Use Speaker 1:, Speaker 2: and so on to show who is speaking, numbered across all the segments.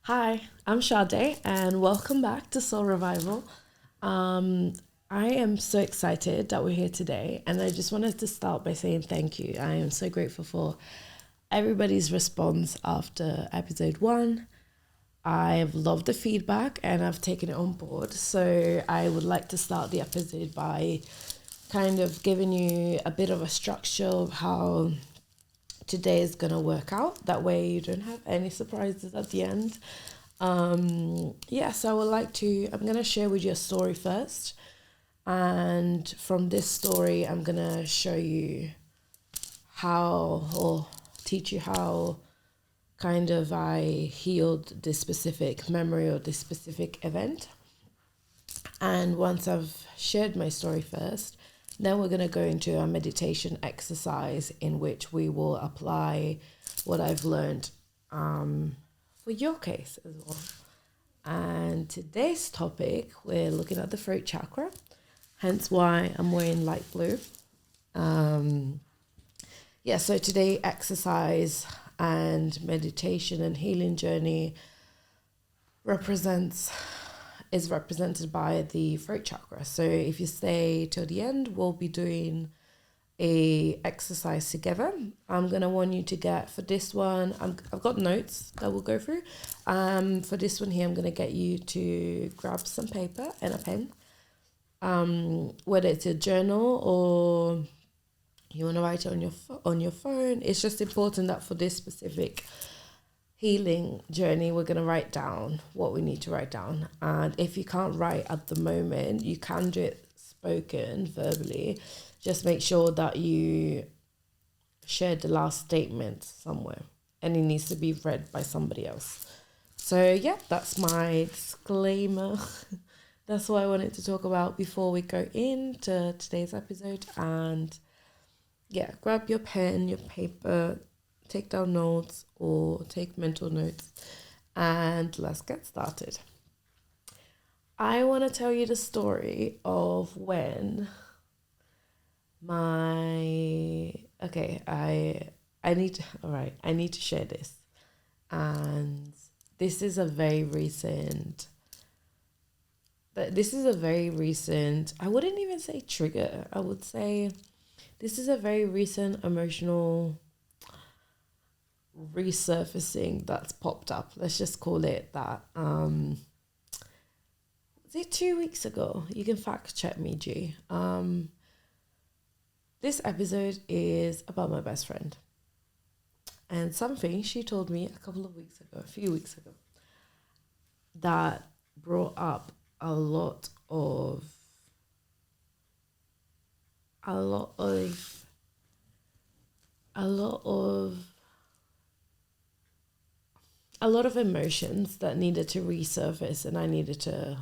Speaker 1: Hi, I'm Sade, and welcome back to Soul Revival. Um, I am so excited that we're here today, and I just wanted to start by saying thank you. I am so grateful for everybody's response after episode one. I've loved the feedback and I've taken it on board. So I would like to start the episode by kind of giving you a bit of a structure of how today is going to work out. That way you don't have any surprises at the end. So I would like to, I'm going to share with you a story first. And from this story, I'm going to show you how, or teach you how kind of I healed this specific memory or this specific event. And once I've shared my story first, then we're going to go into a meditation exercise in which we will apply what I've learned for your case as well. And today's topic, we're looking at the throat chakra, hence why I'm wearing light blue. So today exercise and meditation and healing journey is represented by the throat chakra. So if you stay till the end, we'll be doing a exercise together. I'm gonna want you to get for this one. I've got notes that we'll go through. For this one here, I'm gonna get you to grab some paper and a pen. Whether it's a journal or you want to write it on your phone. It's just important that for this specific healing journey, we're going to write down what we need to write down. And if you can't write at the moment, you can do it spoken, verbally. Just make sure that you share the last statement somewhere and it needs to be read by somebody else. So yeah, that's my disclaimer. That's what I wanted to talk about before we go into today's episode. And yeah, grab your pen, your paper, take down notes or take mental notes, and let's get started. I want to tell you the story of when I need to, all right, I need to share this. And this is a very recent, I wouldn't even say trigger. I would say this is a very recent emotional resurfacing that's popped up. Let's just call it that. Was it 2 weeks ago? You can fact check me, G. This episode is about my best friend and something she told me a few weeks ago, that brought up a lot of a lot of a lot of a lot of emotions that needed to resurface and I needed to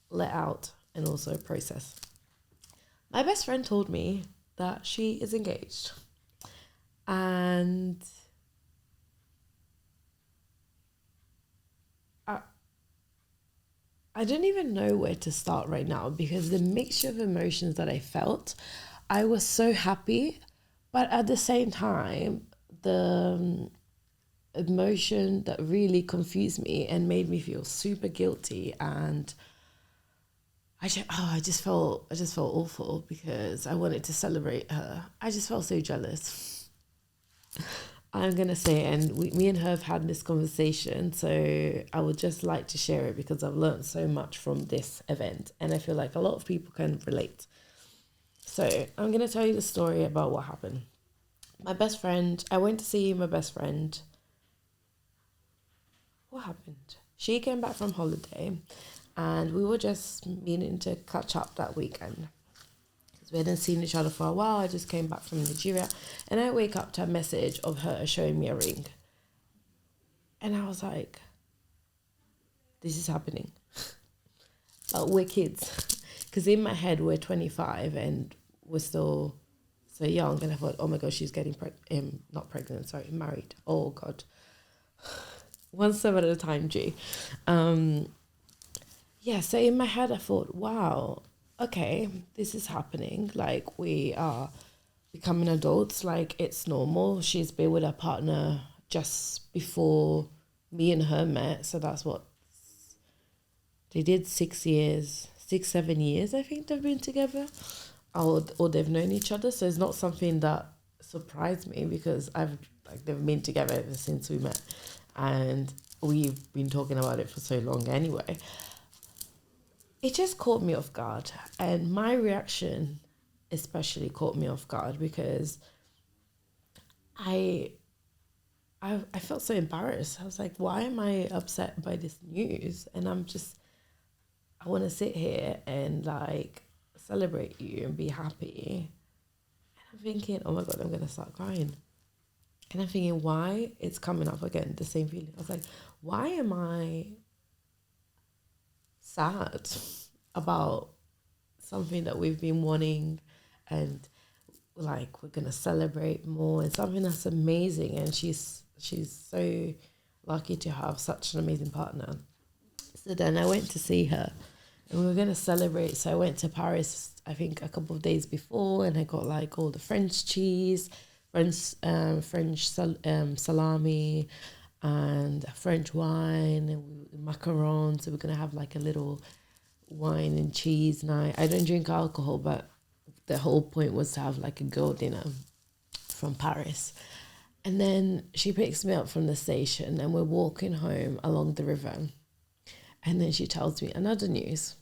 Speaker 1: let out and also process. My best friend told me that she is engaged. And I don't even know where to start right now because the mixture of emotions that I felt, I was so happy, but at the same time, the emotion that really confused me and made me feel super guilty, and I just felt awful because I wanted to celebrate her. I just felt so jealous. I'm gonna say, and me and her have had this conversation, so I would just like to share it because I've learned so much from this event, and I feel like a lot of people can relate. So I'm gonna tell you the story about what happened. My best friend, I went to see my best friend. What happened? She came back from holiday, and we were just meaning to catch up that weekend. We hadn't seen each other for a while. I just came back from Nigeria, and I wake up to a message of her showing me a ring. And I was like, this is happening. We're kids. Because in my head, we're 25 and we're still so young. And I thought, oh my God, she's getting married. Oh God. One step at a time, G. So in my head, I thought, wow, okay, this is happening. Like, we are becoming adults, like it's normal. She's been with her partner just before me and her met. So that's what they did 7 years, I think they've been together, or they've known each other. So it's not something that surprised me because they've been together ever since we met, and we've been talking about it for so long anyway. It just caught me off guard, and my reaction especially caught me off guard because I felt so embarrassed. I was like, why am I upset by this news? And I want to sit here and like celebrate you and be happy. And I'm thinking, oh my God, I'm going to start crying. And I'm thinking, why? It's coming up again, the same feeling. I was like, why am I sad about something that we've been wanting, and like we're going to celebrate more, and something that's amazing. And she's so lucky to have such an amazing partner. So then I went to see her and we were going to celebrate. So I went to Paris, I think a couple of days before, and I got like all the French cheese, French salami, and French wine, and macarons. So we're going to have like a little wine and cheese night. I don't drink alcohol, but the whole point was to have like a girl dinner from Paris. And then she picks me up from the station and we're walking home along the river. And then she tells me another news.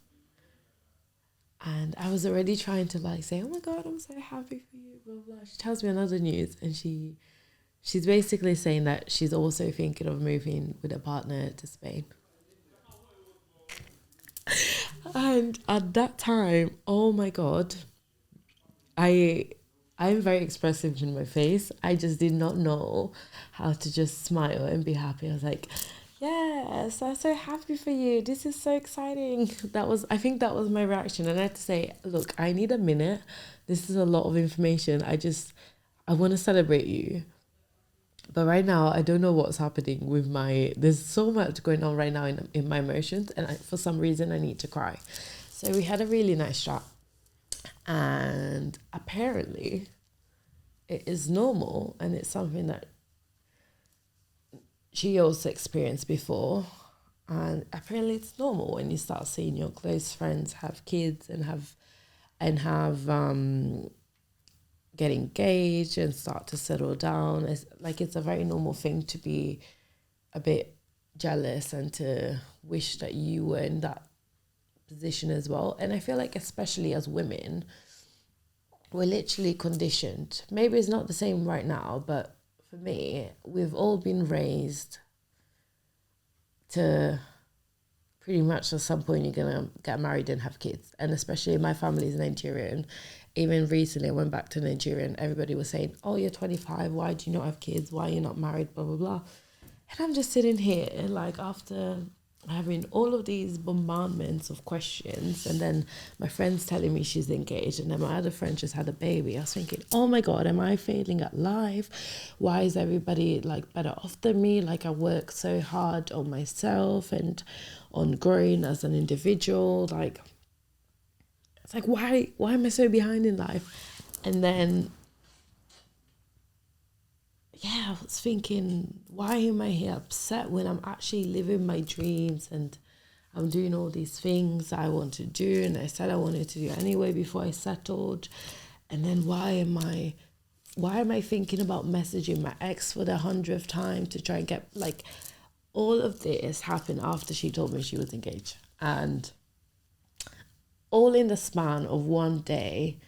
Speaker 1: And I was already trying to like say, oh my God, I'm so happy for you, blah, blah. She tells me another news, and she's basically saying that she's also thinking of moving with a partner to Spain. And at that time, oh my God, I'm very expressive in my face. I just did not know how to just smile and be happy. I was like, yes, I'm so happy for you. This is so exciting. I think that was my reaction. And I had to say, look, I need a minute. This is a lot of information. I want to celebrate you. But right now, I don't know what's happening with there's so much going on right now in my emotions. And for some reason, I need to cry. So we had a really nice chat. And apparently it is normal, and it's something that she also experienced before. And apparently it's normal when you start seeing your close friends have kids and have get engaged and start to settle down. It's a very normal thing to be a bit jealous and to wish that you were in that position as well. And I feel like especially as women, we're literally conditioned. Maybe it's not the same right now, but for me, we've all been raised to pretty much at some point you're gonna get married and have kids. And especially my family is Nigerian. Even recently I went back to Nigeria and everybody was saying, oh, you're 25, why do you not have kids? Why are you not married? Blah, blah, blah. And I'm just sitting here like after having all of these bombardments of questions, and then my friend's telling me she's engaged, and then my other friend just had a baby. I was thinking, oh my God, am I failing at life? Why is everybody like better off than me? Like I work so hard on myself and on growing as an individual. Like it's like, why am I so behind in life? And then I was thinking, why am I here upset when I'm actually living my dreams and I'm doing all these things I want to do, and I said I wanted to do anyway before I settled. And then why am I thinking about messaging my ex for the 100th time to try and get, like, all of this happened after she told me she was engaged. And all in the span of one day,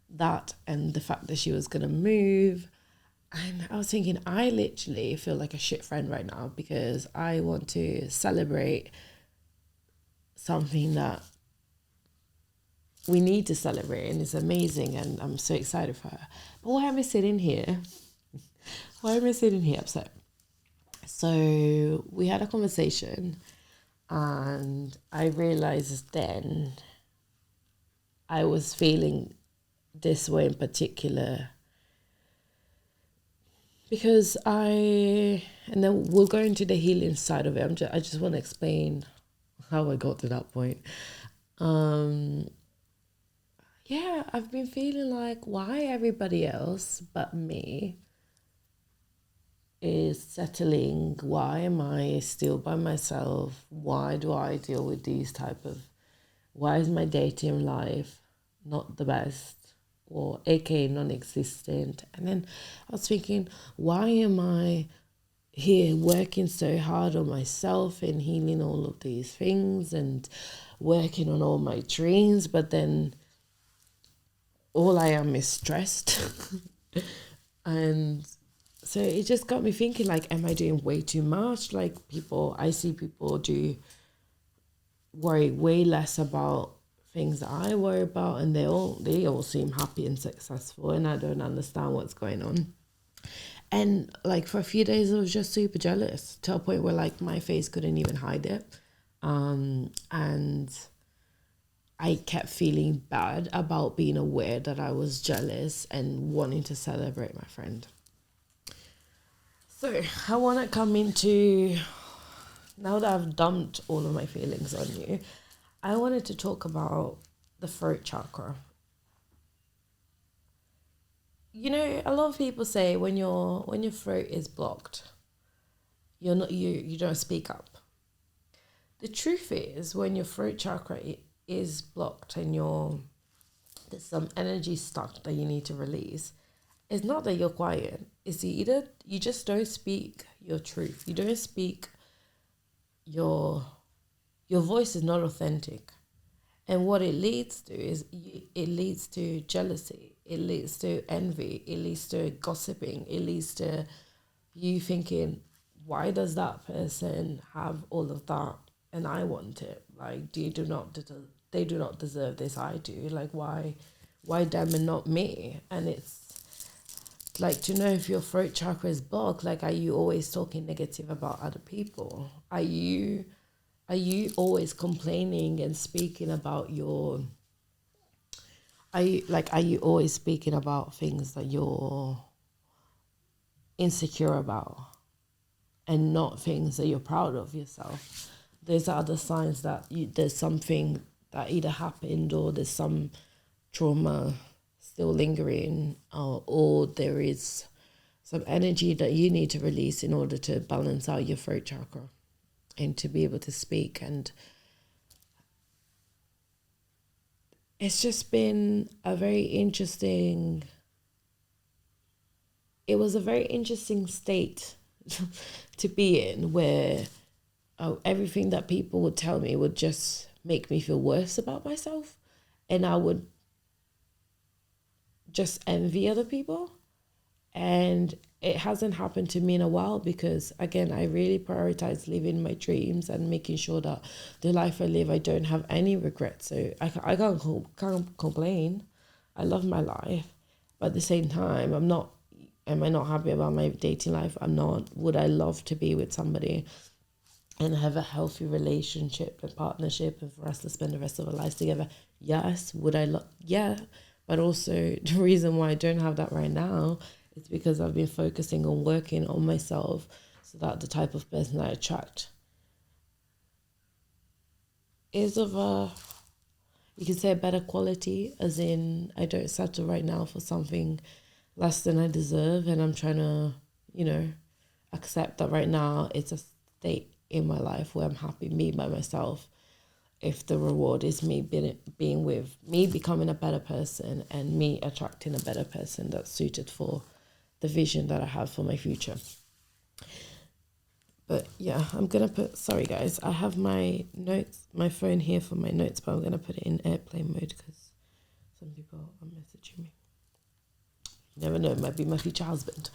Speaker 1: that and the fact that she was going to move. And I was thinking, I literally feel like a shit friend right now because I want to celebrate something that we need to celebrate, and it's amazing, and I'm so excited for her. But why am I sitting here? Why am I sitting here upset? So we had a conversation, and I realized then I was feeling this way in particular because and then we'll go into the healing side of it. I just want to explain how I got to that point. I've been feeling like, why everybody else but me is settling. Why am I still by myself? Why do I deal with these type of, why is my dating life not the best, or aka non-existent? And then I was thinking, why am I here working so hard on myself and healing all of these things and working on all my dreams, but then all I am is stressed. And so it just got me thinking, like, am I doing way too much? Like, I see people do worry way less about things that I worry about, and they all seem happy and successful, and I don't understand what's going on. And like for a few days I was just super jealous, to a point where like my face couldn't even hide it. And I kept feeling bad about being aware that I was jealous and wanting to celebrate my friend. So I want to come into, now that I've dumped all of my feelings on you, I wanted to talk about the throat chakra. You know, a lot of people say when your throat is blocked, you don't speak up. The truth is, when your throat chakra is blocked and there's some energy stuck that you need to release, it's not that you're quiet. It's either you just don't speak your truth. You don't speak your voice is not authentic. And what it leads to is it leads to jealousy. It leads to envy. It leads to gossiping. It leads to you thinking, why does that person have all of that and I want it? Like, they do not deserve this, I do. Like, why them and not me? And it's like, to know if your throat chakra is blocked, like, are you always talking negative about other people? Are you always complaining and speaking about are you always speaking about things that you're insecure about and not things that you're proud of yourself? There's other signs that there's something that either happened, or there's some trauma still lingering, or there is some energy that you need to release in order to balance out your throat chakra and to be able to speak. And it's just been a very interesting state to be in, where everything that people would tell me would just make me feel worse about myself, and I would just envy other people. And it hasn't happened to me in a while, because again, I really prioritize living my dreams and making sure that the life I live, I don't have any regrets. So I can't complain. I love my life, but at the same time, am I not happy about my dating life? I'm not. Would I love to be with somebody and have a healthy relationship and partnership, and for us to spend the rest of our lives together? Yes. Would I yeah. But also, the reason why I don't have that right now is because I've been focusing on working on myself, so that the type of person I attract is of you can say a better quality, as in I don't settle right now for something less than I deserve. And I'm trying to, accept that right now it's a state in my life where I'm happy being by myself, if the reward is me being with me, becoming a better person, and me attracting a better person that's suited for the vision that I have for my future. But yeah, I'm going to sorry guys, I have my phone here for my notes, but I'm going to put it in airplane mode because some people are messaging me. You never know, it might be my future husband.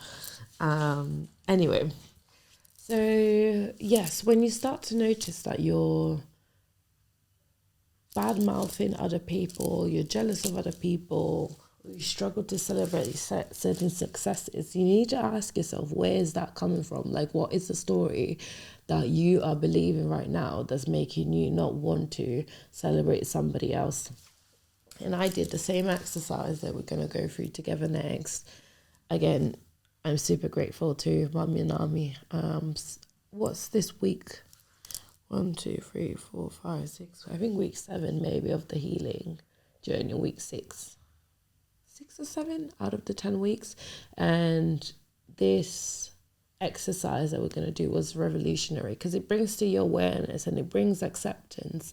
Speaker 1: Anyway, so yes, when you start to notice that you're bad mouthing other people, you're jealous of other people, or you struggle to celebrate certain successes, you need to ask yourself, where is that coming from? Like, what is the story that you are believing right now that's making you not want to celebrate somebody else? And I did the same exercise that we're going to go through together next. Again, I'm super grateful to Mummy and Nami. What's this week? 1, 2, 3, 4, 5, 6. I think week 7 maybe of the healing journey. Week 6 or 7 out of the 10 weeks, and this exercise that we're going to do was revolutionary because it brings to your awareness and it brings acceptance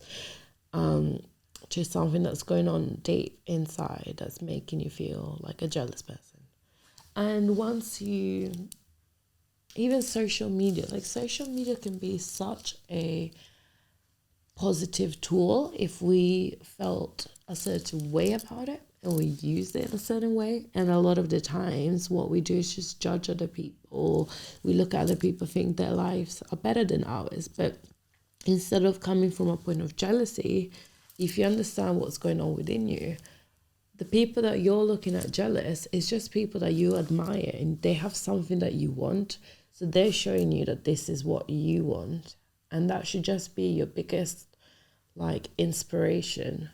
Speaker 1: to something that's going on deep inside that's making you feel like a jealous person. And once you, even social media, like social media can be such a positive tool if we felt a certain way about it and we used it in a certain way. And a lot of the times what we do is just judge other people. We look at other people, think their lives are better than ours. But instead of coming from a point of jealousy, if you understand what's going on within you, the people that you're looking at jealous is just people that you admire and they have something that you want. So they're showing you that this is what you want. And that should just be your biggest like inspiration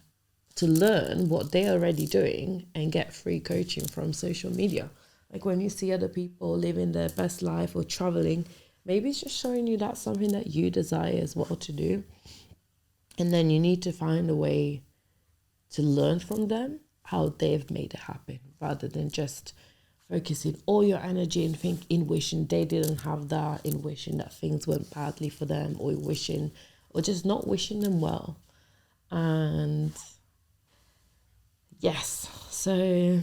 Speaker 1: to learn what they're already doing and get free coaching from social media. Like when you see other people living their best life or traveling, maybe it's just showing you that's something that you desire as well to do. And then you need to find a way to learn from them how they've made it happen rather than just focusing all your energy and think in wishing they didn't have that, in wishing that things went badly for them, or wishing, or just not wishing them well. And yes, so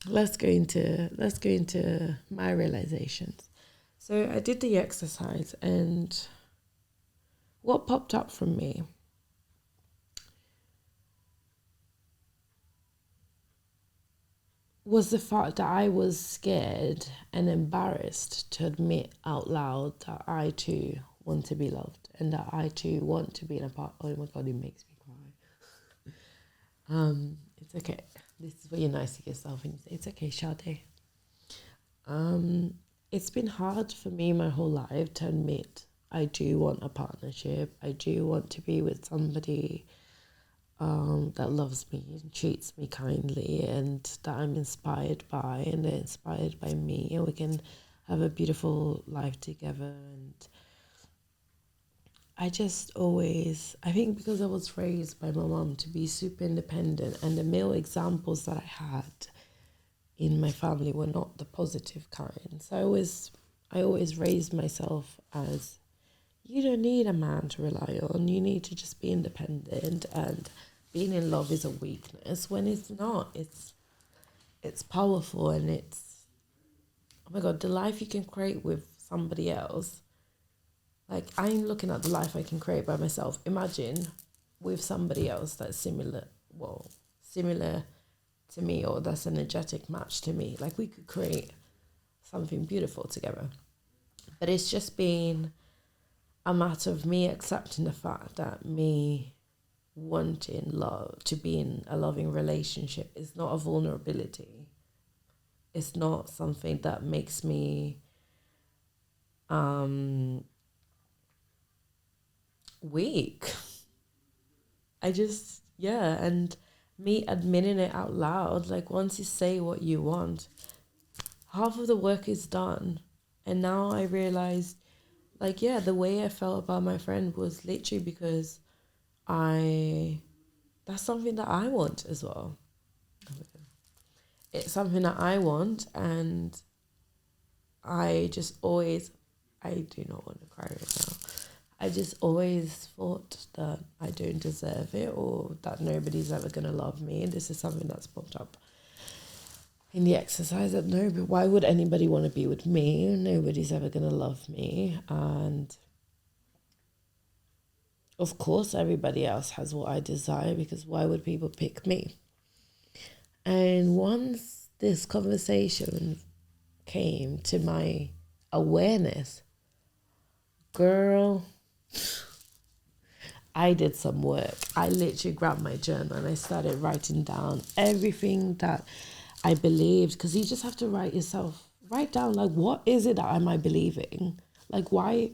Speaker 1: let's go into my realizations. So I did the exercise, and what popped up from me was the fact that I was scared and embarrassed to admit out loud that I too want to be loved and that I too want to be in a part. Oh my God, it makes me cry. It's okay. This is where you're nice to yourself and you say, it's okay, Sade. It's been hard for me my whole life to admit I do want a partnership. I do want to be with somebody that loves me and treats me kindly and that I'm inspired by and they're inspired by me and we can have a beautiful life together. And I just always, I think because I was raised by my mom to be super independent and the male examples that I had in my family were not the positive kind. So I always raised myself as, you don't need a man to rely on. You need to just be independent, and being in love is a weakness when it's not. It's powerful, and it's, oh my God, the life you can create with somebody else. Like, I'm looking at the life I can create by myself. Imagine with somebody else that's similar to me, or that's an energetic match to me. Like, we could create something beautiful together. But it's just been a matter of me accepting the fact that me wanting love, to be in a loving relationship, is not a vulnerability. It's not something that makes me weak. And me admitting it out loud, like once you say what you want, half of the work is done. And now I realized, like, yeah, the way I felt about my friend was literally because that's something that I want as well. It's something that I want, and I do not want to cry right now. I just always thought that I don't deserve it, or that nobody's ever going to love me. And this is something that's popped up in the exercise, that no, but why would anybody want to be with me? Nobody's ever going to love me. And of course, everybody else has what I desire, because why would people pick me? And once this conversation came to my awareness, girl, I did some work. I literally grabbed my journal and I started writing down everything that I believed, because you just have to write down, like, what is it that am I believing? Like, why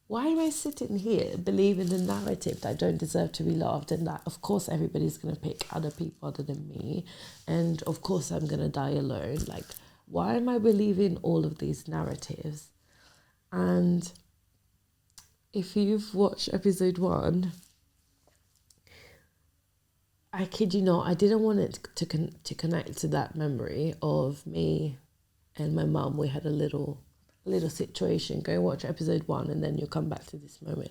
Speaker 1: am I sitting here believing the narrative that I don't deserve to be loved, and that of course everybody's going to pick other people other than me, and of course I'm going to die alone? Like, why am I believing all of these narratives? And if you've watched episode 1, I kid you not, I didn't want it to connect to that memory of me and my mum. We had a little little situation, go watch episode 1 and then you'll come back to this moment.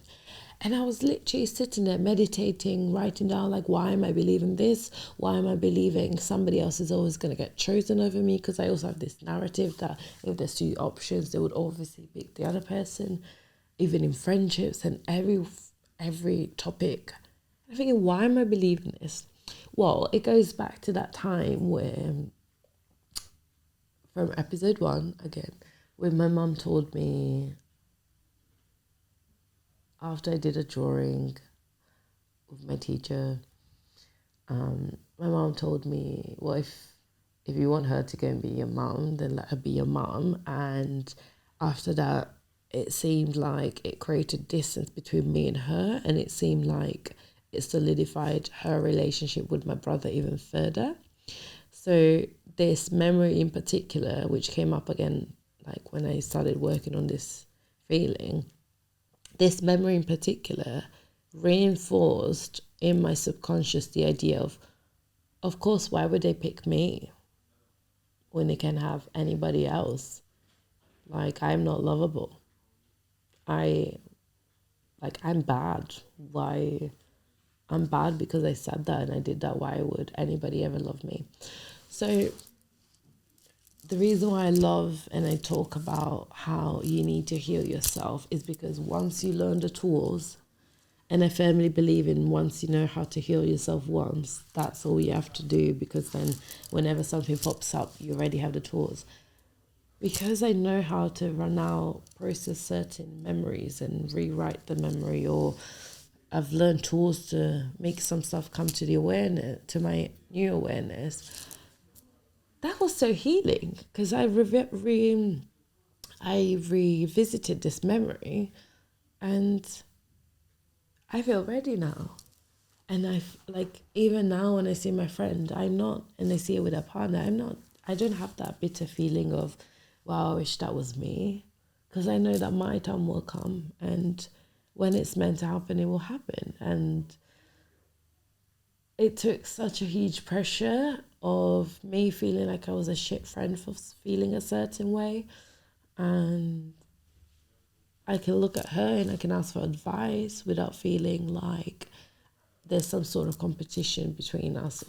Speaker 1: And I was literally sitting there meditating, writing down like, why am I believing this? Why am I believing somebody else is always going to get chosen over me? Because I also have this narrative that if there's 2 options, they would obviously pick the other person, even in friendships and every topic. I'm thinking, why am I believing this? Well, it goes back to that time where, from episode 1 again, when my mum told me, after I did a drawing with my teacher, my mum told me, well, if you want her to go and be your mum, then let her be your mum. And after that, it seemed like it created distance between me and her, and it seemed like it solidified her relationship with my brother even further. So this memory in particular, which came up again, like when I started working on this feeling, this memory in particular reinforced in my subconscious the idea of course, why would they pick me when they can have anybody else? Like, I'm not lovable. I'm bad. Why? I'm bad because I said that and I did that. Why would anybody ever love me? So the reason why I love and I talk about how you need to heal yourself is because once you learn the tools, and I firmly believe in once you know how to heal yourself once, that's all you have to do, because then whenever something pops up, you already have the tools. Because I know how to now process certain memories and rewrite the memory, or I've learned tools to make some stuff come to the awareness, to my new awareness. That was so healing, because I revisited this memory and I feel ready now. And even now when I see my friend, and I see it with a partner, I don't have that bitter feeling of, wow, I wish that was me. Because I know that my time will come, and when it's meant to happen, it will happen. And it took such a huge pressure of me feeling like I was a shit friend for feeling a certain way. And I can look at her and I can ask for advice without feeling like there's some sort of competition between us.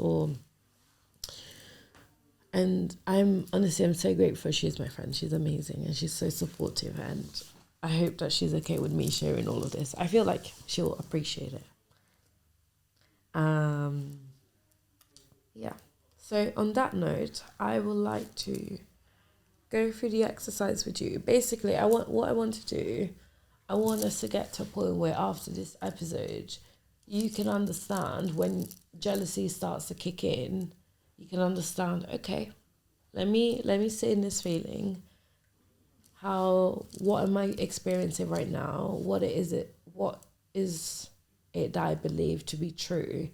Speaker 1: And I'm so grateful she's my friend. She's amazing and she's so supportive, and I hope that she's okay with me sharing all of this. I feel like she'll appreciate it. Yeah. So on that note, I would like to go through the exercise with you. Basically, I want us to get to a point where after this episode, you can understand when jealousy starts to kick in. You can understand, okay, let me sit in this feeling. What am I experiencing right now? What is it that I believe to be true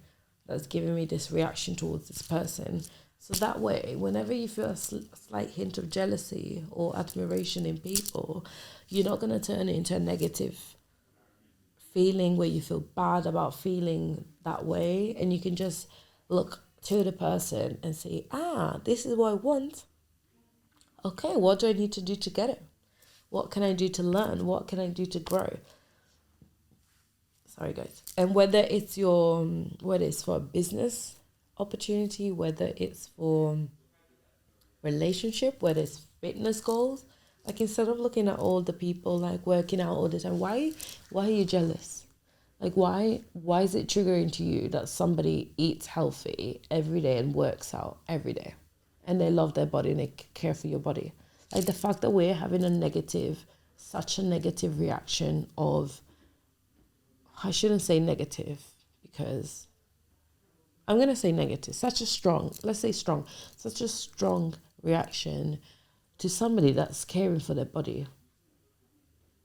Speaker 1: that's giving me this reaction towards this person? So that way, whenever you feel a slight hint of jealousy or admiration in people, you're not going to turn it into a negative feeling where you feel bad about feeling that way, and you can just look to the person and say, this is what I want. Okay, what do I need to do to get it? What can I do to learn? What can I do to grow? Sorry, guys. And whether it's for a business opportunity, whether it's for relationship, whether it's fitness goals, like instead of looking at all the people like working out all the time, why are you jealous? Like why is it triggering to you that somebody eats healthy every day and works out every day and they love their body and they care for your body? Like the fact that we're having such a negative reaction of, I shouldn't say negative because I'm going to say negative, such a strong reaction to somebody that's caring for their body.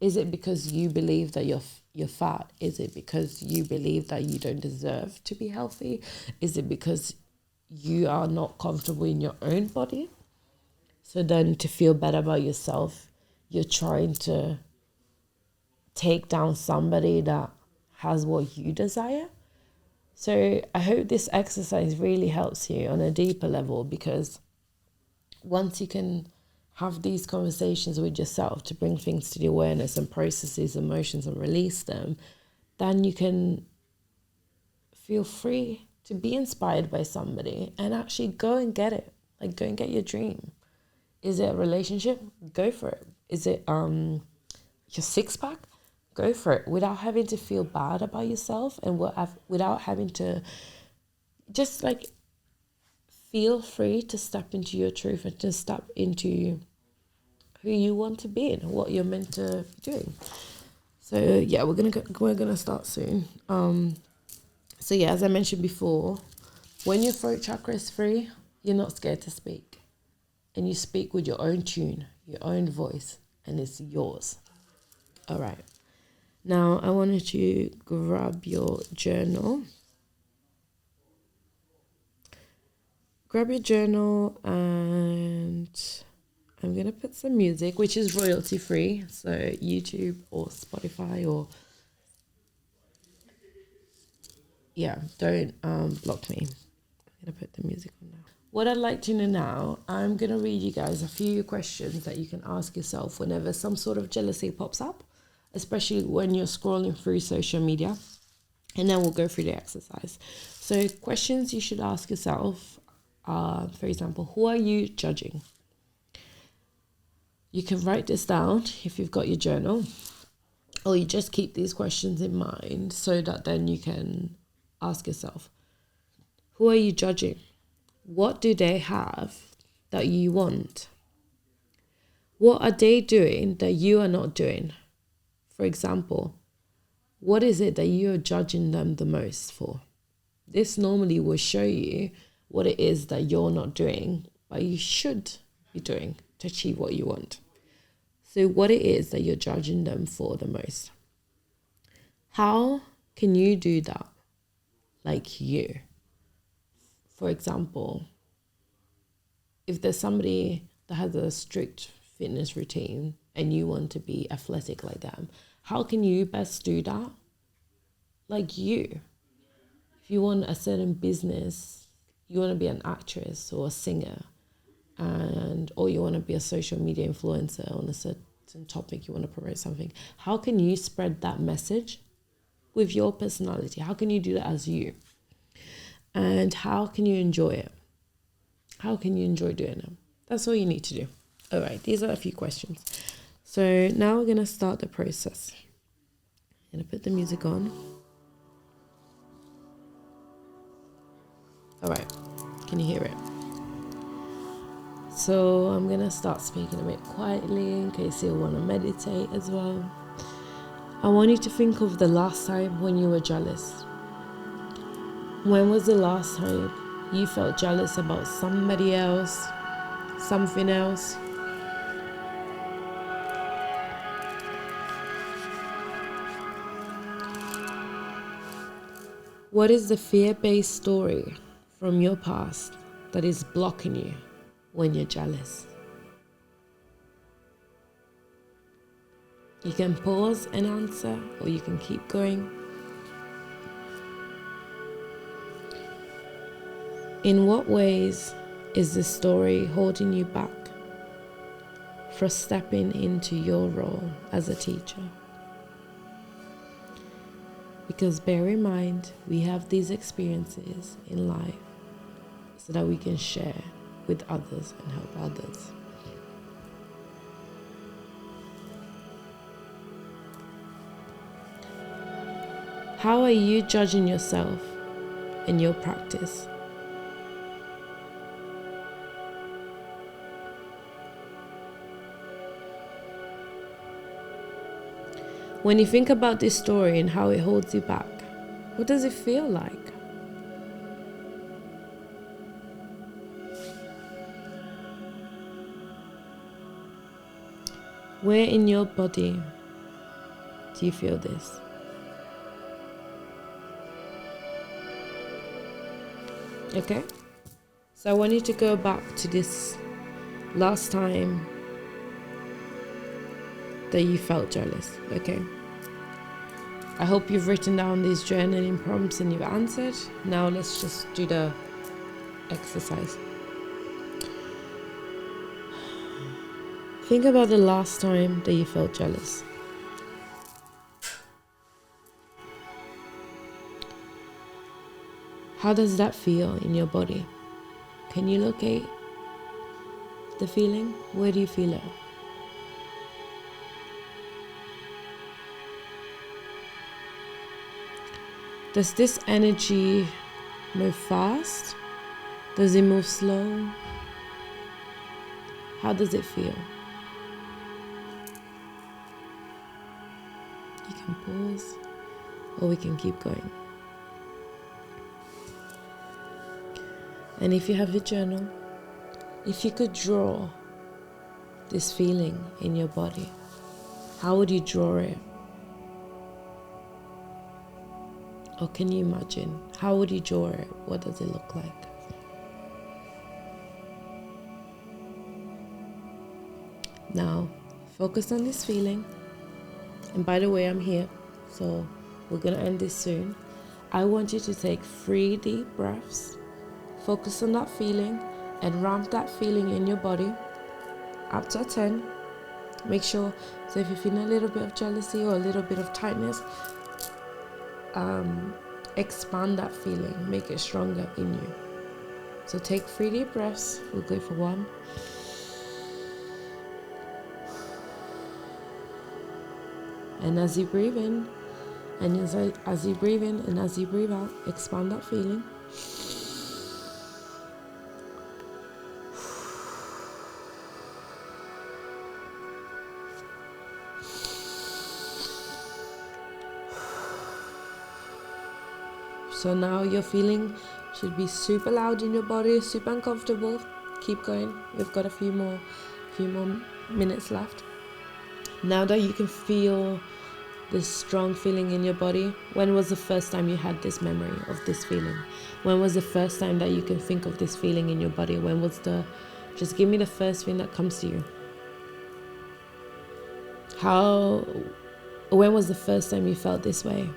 Speaker 1: Is it because you believe that you're fat? Is it because you believe that you don't deserve to be healthy? Is it because you are not comfortable in your own body? So then to feel better about yourself, you're trying to take down somebody that has what you desire. So I hope this exercise really helps you on a deeper level, because once you can have these conversations with yourself to bring things to the awareness and process these emotions and release them, then you can feel free to be inspired by somebody and actually go and get it. Like, go and get your dream. Is it a relationship? Go for it. Is it your six pack? Go for it without having to feel bad about yourself and without having to just like feel free to step into your truth and to step into who you want to be and what you're meant to be doing. So yeah, we're gonna start soon. So yeah, as I mentioned before, when your throat chakra is free, you're not scared to speak, and you speak with your own tune, your own voice, and it's yours. All right. Now I wanted you to grab your journal. Grab your journal, and I'm going to put some music, which is royalty free. So YouTube or Spotify or... yeah, don't block me. I'm going to put the music on now. What I'd like to know now, I'm going to read you guys a few questions that you can ask yourself whenever some sort of jealousy pops up, especially when you're scrolling through social media. And then we'll go through the exercise. So questions you should ask yourself are, for example, who are you judging? You can write this down if you've got your journal, or you just keep these questions in mind so that then you can ask yourself, who are you judging? What do they have that you want? What are they doing that you are not doing? For example, what is it that you're judging them the most for? This normally will show you what it is that you're not doing, but you should be doing to achieve what you want. So what it is that you're judging them for the most. How can you do that like you? For example, if there's somebody that has a strict fitness routine and you want to be athletic like them, how can you best do that like you? If you want a certain business, you want to be an actress or a singer, or you want to be a social media influencer on a certain topic, you want to promote something, how can you spread that message with your personality? How can you do that as you? And how can you enjoy it? How can you enjoy doing it? That's all you need to do. All right, these are a few questions. So now we're going to start the process. I'm going to put the music on. All right, can you hear it? So I'm going to start speaking a bit quietly in case you want to meditate as well. I want you to think of the last time when you were jealous. When was the last time you felt jealous about somebody else, something else? What is the fear-based story from your past that is blocking you when you're jealous? You can pause and answer, or you can keep going. In what ways is this story holding you back from stepping into your role as a teacher? Because bear in mind, we have these experiences in life so that we can share with others and help others. How are you judging yourself in your practice? When you think about this story and how it holds you back, what does it feel like? Where in your body do you feel this? Okay? So I want you to go back to this last time that you felt jealous, okay? I hope you've written down these journaling prompts and you've answered. Now let's just do the exercise. Think about the last time that you felt jealous. How does that feel in your body? Can you locate the feeling? Where do you feel it? Does this energy move fast? Does it move slow? How does it feel? You can pause, or we can keep going. And if you have your journal, if you could draw this feeling in your body, how would you draw it? Or can you imagine? How would you draw it? What does it look like? Now, focus on this feeling. And by the way, I'm here, so we're going to end this soon. I want you to take 3 deep breaths. Focus on that feeling and ramp that feeling in your body up to 10. Make sure, so if you're feeling a little bit of jealousy or a little bit of tightness, expand that feeling, make it stronger in you. So take 3 deep breaths. We'll go for 1. And as you breathe in, and as you breathe in and as you breathe out, expand that feeling. So now your feeling should be super loud in your body, super uncomfortable. Keep going. We've got a few more minutes left. Now that you can feel this strong feeling in your body, when was the first time you had this memory of this feeling? When was the first time that you can think of this feeling in your body? Just give me the first thing that comes to you. When was the first time you felt this way?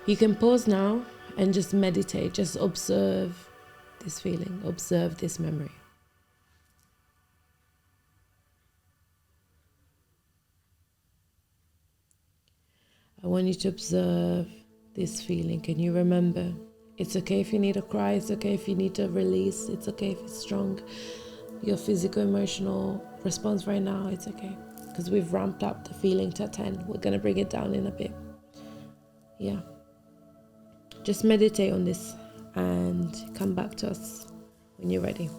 Speaker 1: You can pause now and just meditate, just observe this feeling, observe this memory. I want you to observe this feeling. Can you remember? It's okay if you need to cry, it's okay if you need to release, it's okay if it's strong. Your physical, emotional response right now, it's okay. Because we've ramped up the feeling to 10. We're going to bring it down in a bit. Yeah. Just meditate on this and come back to us when you're ready.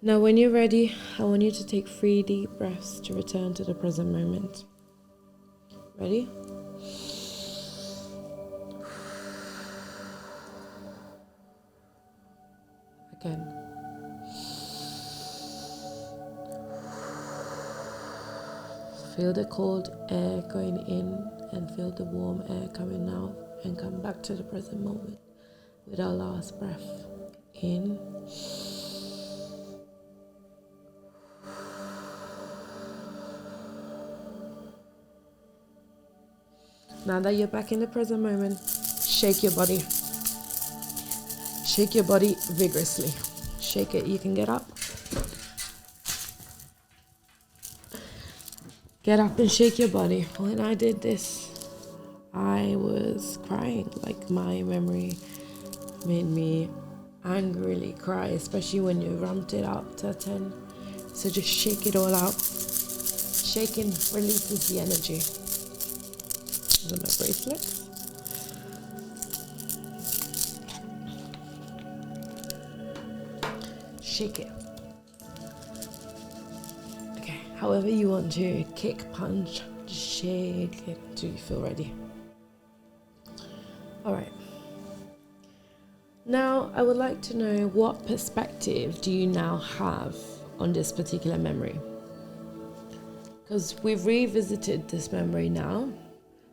Speaker 1: Now, when you're ready, I want you to take 3 deep breaths to return to the present moment. Ready? Again. Feel the cold air going in and feel the warm air coming out, and come back to the present moment with our last breath in. Now that you're back in the present moment, shake your body. Shake your body vigorously. Shake it. You can get up. Get up and shake your body. When I did this, I was crying. Like, my memory made me angrily cry, especially when you ramped it up to 10. So just shake it all out. Shaking releases the energy. With my bracelet. Shake it. Okay, however you want to, kick, punch, just shake it until you feel ready. Alright. Now, I would like to know, what perspective do you now have on this particular memory? Because we've revisited this memory now.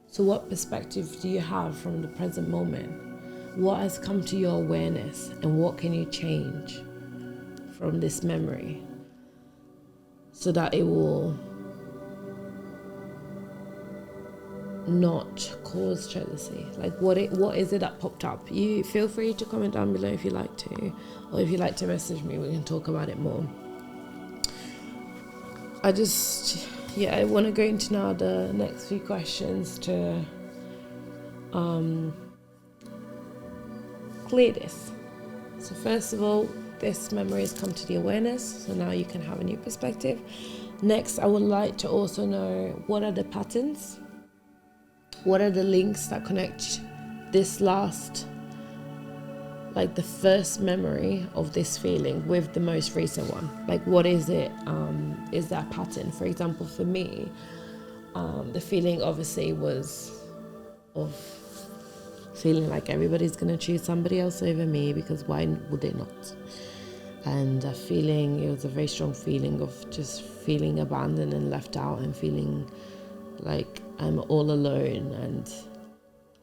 Speaker 1: So what perspective do you have from the present moment? What has come to your awareness, and what can you change from this memory so that it will not cause jealousy? Like what is it that popped up? You feel free to comment down below if you like to, or if you like to message me, we can talk about it more. I want to go into now the next few questions to clear this. So first of all, this memory has come to the awareness, so now you can have a new perspective. Next, I would like to also know, what are the patterns? What are the links that connect this last, like the first memory of this feeling with the most recent one? Like what is it? Is that pattern? For example, for me, the feeling obviously was of feeling like everybody's going to choose somebody else over me, because why would they not? And it was a very strong feeling of just feeling abandoned and left out, and feeling like I'm all alone. And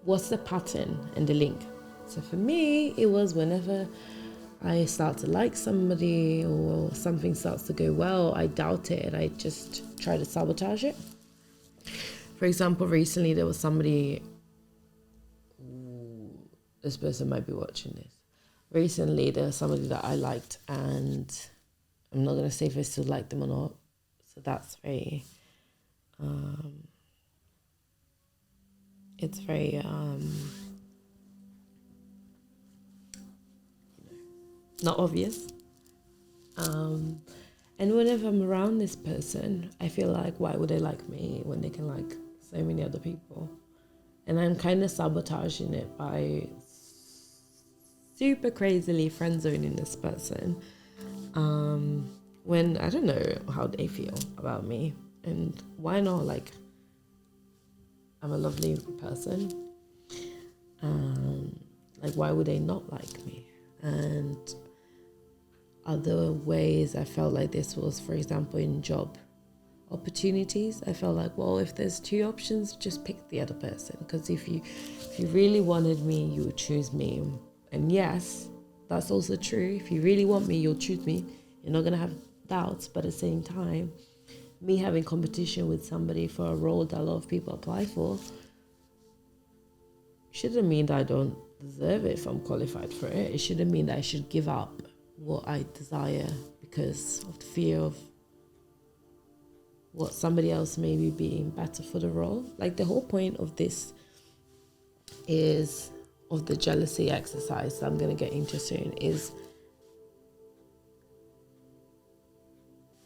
Speaker 1: what's the pattern and the link? So for me, it was whenever I start to like somebody or something starts to go well, I doubt it and I just try to sabotage it. For example, recently there was somebody, this person might be watching this. Recently there was somebody that I liked, and I'm not going to say if I still like them or not. So that's very, it's very, not obvious. And whenever I'm around this person, I feel like, why would they like me when they can like so many other people? And I'm kind of sabotaging it by super crazily friend zoning this person, when I don't know how they feel about me. And why not? Like, I'm a lovely person. Like, why would they not like me? And other ways I felt like this was, for example, in job opportunities. I felt like, well, if there's two options, just pick the other person, because if you really wanted me, you would choose me. And yes, that's also true. If you really want me, you'll choose me. You're not gonna have doubts. But at the same time, me having competition with somebody for a role that a lot of people apply for shouldn't mean that I don't deserve it if I'm qualified for it. It shouldn't mean that I should give up what I desire because of the fear of what somebody else may be being better for the role. Like, the whole point of this is, of the jealousy exercise that I'm going to get into soon, is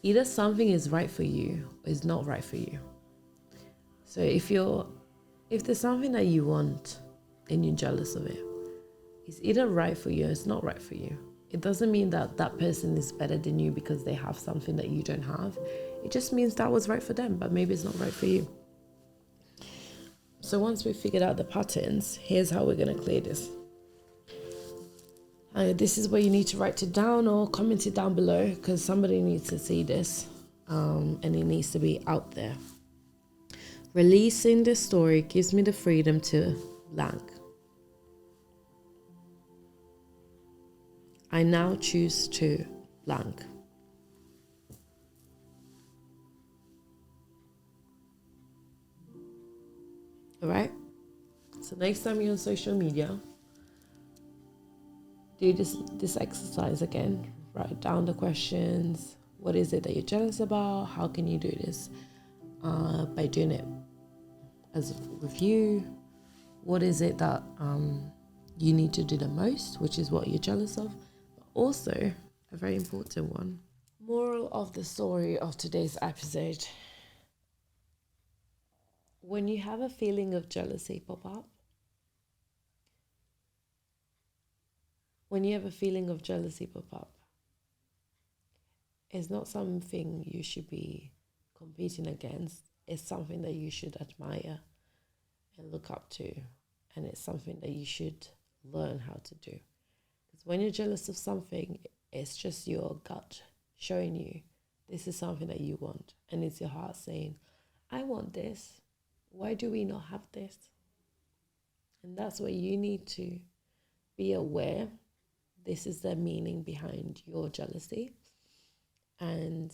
Speaker 1: either something is right for you or is not right for you. So if there's something that you want and you're jealous of it, it's either right for you or it's not right for you. It doesn't mean that that person is better than you because they have something that you don't have. It just means that was right for them, but maybe it's not right for you. So once we've figured out the patterns, here's how we're going to clear this. This is where you need to write it down or comment it down below, because somebody needs to see this, and it needs to be out there. Releasing this story gives me the freedom to blank. I now choose to blank. All right? So next time you're on social media, do this exercise again. Write down the questions. What is it that you're jealous about? How can you do this? By doing it as a review. What is it that you need to do the most, which is what you're jealous of? But also, a very important one. Moral of the story of today's episode. When you have a feeling of jealousy pop up, it's not something you should be competing against. It's something that you should admire and look up to. And it's something that you should learn how to do. Because when you're jealous of something, it's just your gut showing you this is something that you want. And it's your heart saying, I want this. Why do we not have this? And that's where you need to be aware. This is the meaning behind your jealousy. And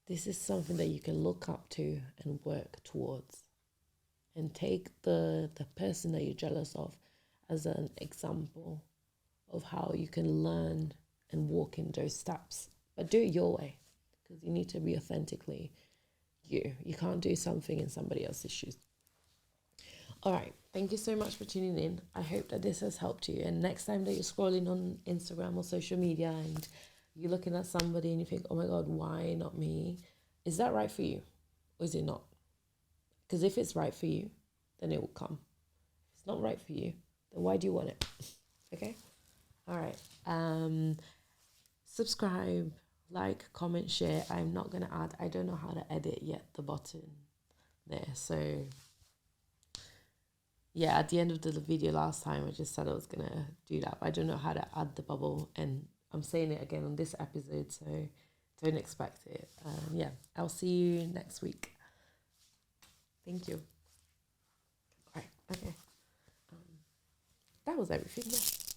Speaker 1: this is something that you can look up to and work towards. and take the person that you're jealous of as an example of how you can learn and walk in those steps. But do it your way, because you need to be authentically you. You can't do something in somebody else's shoes. All right. Thank you so much for tuning in. I hope that this has helped you. And next time that you're scrolling on Instagram or social media and you're looking at somebody and you think, oh my God, why not me? Is that right for you? Or is it not? Because if it's right for you, then it will come. If it's not right for you, then why do you want it? Okay? All right. Subscribe, like, comment, share. I'm not going to add, I don't know how to edit yet the button there. So yeah, at the end of the video last time, I just said I was going to do that. But I don't know how to add the bubble. And I'm saying it again on this episode, so don't expect it. Yeah, I'll see you next week. Thank you. All right, okay. That was everything. Yeah.